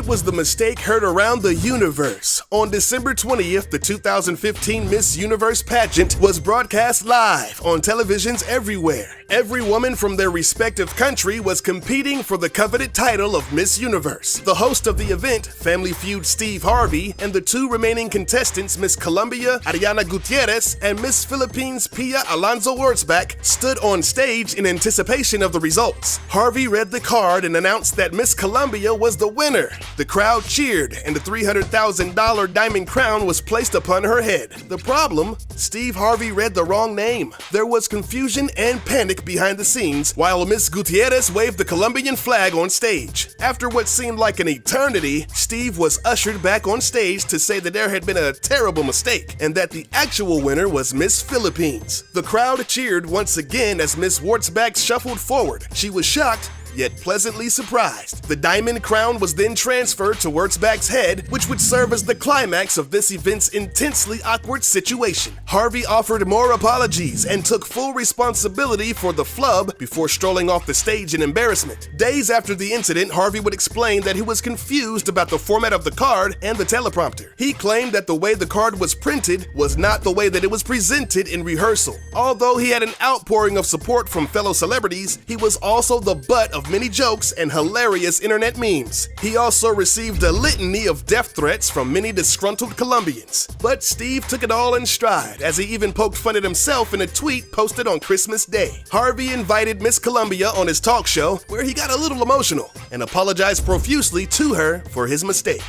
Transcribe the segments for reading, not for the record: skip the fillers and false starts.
It was the mistake heard around the universe. On December 20th, the 2015 Miss Universe pageant was broadcast live on televisions everywhere. Every woman from their respective country was competing for the coveted title of Miss Universe. The host of the event, Family Feud Steve Harvey, and the two remaining contestants, Miss Colombia, Ariana Gutierrez, and Miss Philippines, Pia Alonso Wurzbach, stood on stage in anticipation of the results. Harvey read the card and announced that Miss Colombia was the winner. The crowd cheered, and the $300,000 diamond crown was placed upon her head. The problem? Steve Harvey read the wrong name. There was confusion and panic behind the scenes while Miss Gutierrez waved the Colombian flag on stage. After what seemed like an eternity, Steve was ushered back on stage to say that there had been a terrible mistake and that the actual winner was Miss Philippines. The crowd cheered once again as Miss Wurzbach shuffled forward. She was shocked, yet pleasantly surprised. The diamond crown was then transferred to Wurzbach's head, which would serve as the climax of this event's intensely awkward situation. Harvey offered more apologies and took full responsibility for the flub before strolling off the stage in embarrassment. Days after the incident, Harvey would explain that he was confused about the format of the card and the teleprompter. He claimed that the way the card was printed was not the way that it was presented in rehearsal. Although he had an outpouring of support from fellow celebrities, he was also the butt of many jokes and hilarious internet memes. He also received a litany of death threats from many disgruntled Colombians. But Steve took it all in stride, as he even poked fun at himself in a tweet posted on Christmas Day. Harvey invited Miss Colombia on his talk show, where he got a little emotional and apologized profusely to her for his mistake.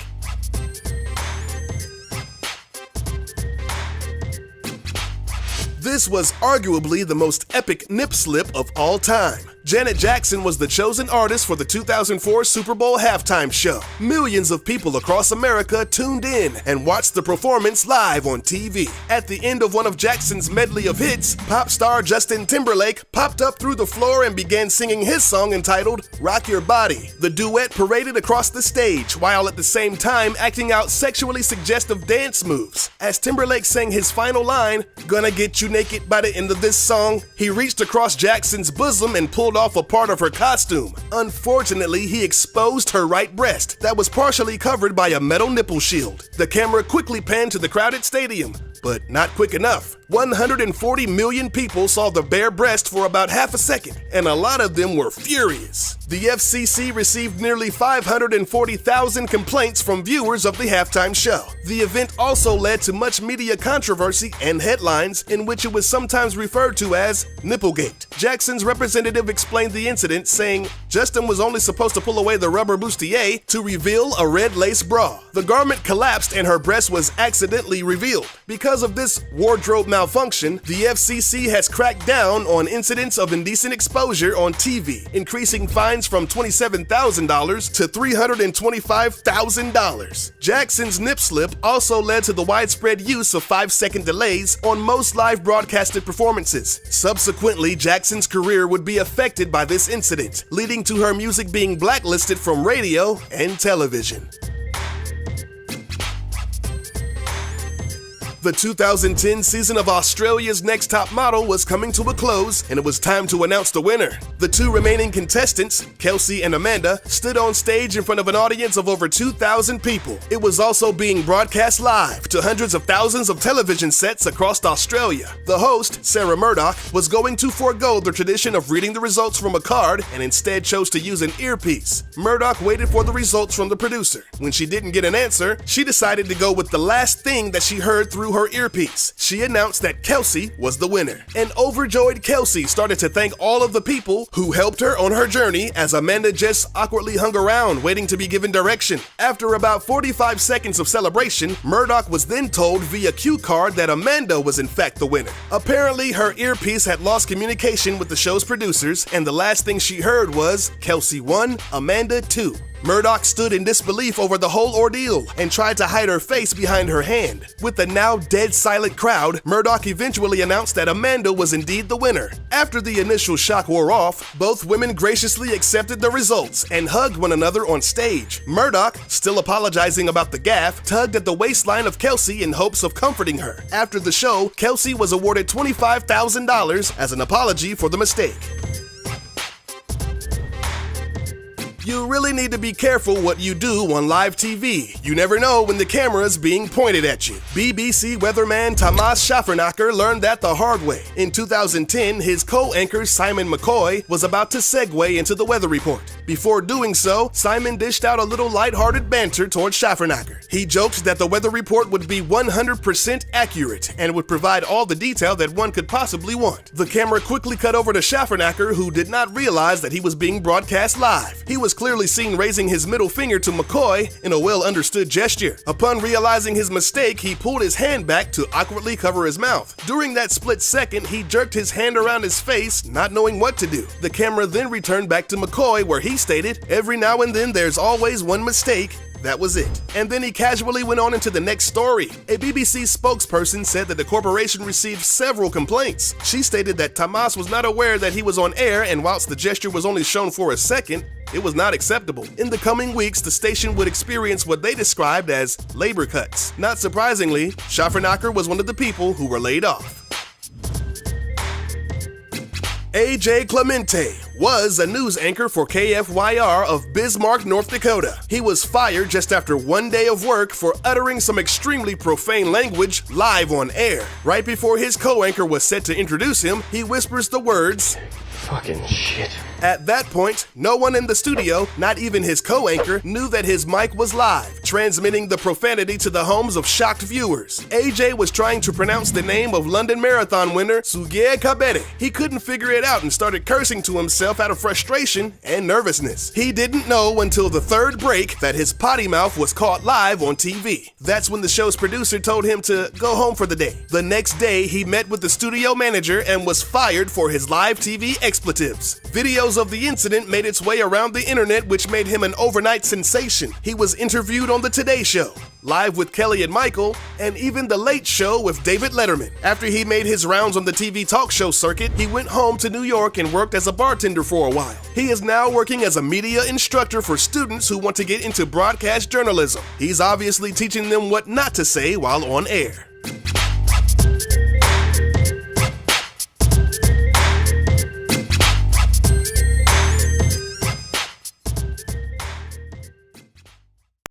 This was arguably the most epic nip slip of all time. Janet Jackson was the chosen artist for the 2004 Super Bowl halftime show. Millions of people across America tuned in and watched the performance live on TV. At the end of one of Jackson's medley of hits, pop star Justin Timberlake popped up through the floor and began singing his song entitled Rock Your Body. The duet paraded across the stage while at the same time acting out sexually suggestive dance moves. As Timberlake sang his final line, "Gonna get you naked by the end of this song," he reached across Jackson's bosom and pulled off a part of her costume. Unfortunately, he exposed her right breast that was partially covered by a metal nipple shield. The camera quickly panned to the crowded stadium, but not quick enough. 140 million people saw the bare breast for about half a second, and a lot of them were furious. The FCC received nearly 540,000 complaints from viewers of the halftime show. The event also led to much media controversy and headlines in which it was sometimes referred to as Nipplegate. Jackson's representative explained the incident, saying Justin was only supposed to pull away the rubber bustier to reveal a red lace bra. The garment collapsed and her breast was accidentally revealed. Because of this wardrobe malfunction, the FCC has cracked down on incidents of indecent exposure on TV, increasing fines from $27,000 to $325,000. Jackson's nip slip also led to the widespread use of 5-second delays on most live broadcasted performances. Subsequently, Jackson's career would be affected by this incident, leading to her music being blacklisted from radio and television. The 2010 season of Australia's Next Top Model was coming to a close, and it was time to announce the winner. The two remaining contestants, Kelsey and Amanda, stood on stage in front of an audience of over 2,000 people. It was also being broadcast live to hundreds of thousands of television sets across Australia. The host, Sarah Murdoch, was going to forego the tradition of reading the results from a card and instead chose to use an earpiece. Murdoch waited for the results from the producer. When she didn't get an answer, she decided to go with the last thing that she heard through her earpiece. She announced that Kelsey was the winner. An overjoyed Kelsey started to thank all of the people who helped her on her journey, as Amanda just awkwardly hung around waiting to be given direction. After about 45 seconds of celebration, Murdoch was then told via cue card that Amanda was in fact the winner. Apparently, her earpiece had lost communication with the show's producers, and the last thing she heard was Kelsey 1, Amanda 2. Murdoch stood in disbelief over the whole ordeal and tried to hide her face behind her hand. With the now dead silent crowd, Murdoch eventually announced that Amanda was indeed the winner. After the initial shock wore off, both women graciously accepted the results and hugged one another on stage. Murdoch, still apologizing about the gaffe, tugged at the waistline of Kelsey in hopes of comforting her. After the show, Kelsey was awarded $25,000 as an apology for the mistake. You really need to be careful what you do on live TV. You never know when the camera's being pointed at you. BBC weatherman Thomas Schaffernacker learned that the hard way. In 2010, his co-anchor Simon McCoy was about to segue into the weather report. Before doing so, Simon dished out a little lighthearted banter towards Schaffernacker. He joked that the weather report would be 100% accurate and would provide all the detail that one could possibly want. The camera quickly cut over to Schaffernacker, who did not realize that he was being broadcast live. He was clearly seen raising his middle finger to McCoy in a well-understood gesture. Upon realizing his mistake, he pulled his hand back to awkwardly cover his mouth. During that split second, he jerked his hand around his face, not knowing what to do. The camera then returned back to McCoy, where he stated, "Every now and then there's always one mistake. That was it." And then he casually went on into the next story. A BBC spokesperson said that the corporation received several complaints. She stated that Thomas was not aware that he was on air, and whilst the gesture was only shown for a second, it was not acceptable. In the coming weeks, the station would experience what they described as labor cuts. Not surprisingly, Schaffernacker was one of the people who were laid off. A.J. Clemente was a news anchor for KFYR of Bismarck, North Dakota. He was fired just after one day of work for uttering some extremely profane language live on air. Right before his co-anchor was set to introduce him, he whispers the words, "Fucking shit." At that point, no one in the studio, not even his co-anchor, knew that his mic was live, transmitting the profanity to the homes of shocked viewers. AJ was trying to pronounce the name of London Marathon winner Sugier Kabere. He couldn't figure it out and started cursing to himself out of frustration and nervousness. He didn't know until the third break that his potty mouth was caught live on TV. That's when the show's producer told him to go home for the day. The next day, he met with the studio manager and was fired for his live TV expletives. Videos of the incident made its way around the internet, which made him an overnight sensation. He was interviewed on The Today Show, Live with Kelly and Michael, and even The Late Show with David Letterman. After he made his rounds on the TV talk show circuit, he went home to New York and worked as a bartender for a while. He is now working as a media instructor for students who want to get into broadcast journalism. He's obviously teaching them what not to say while on air.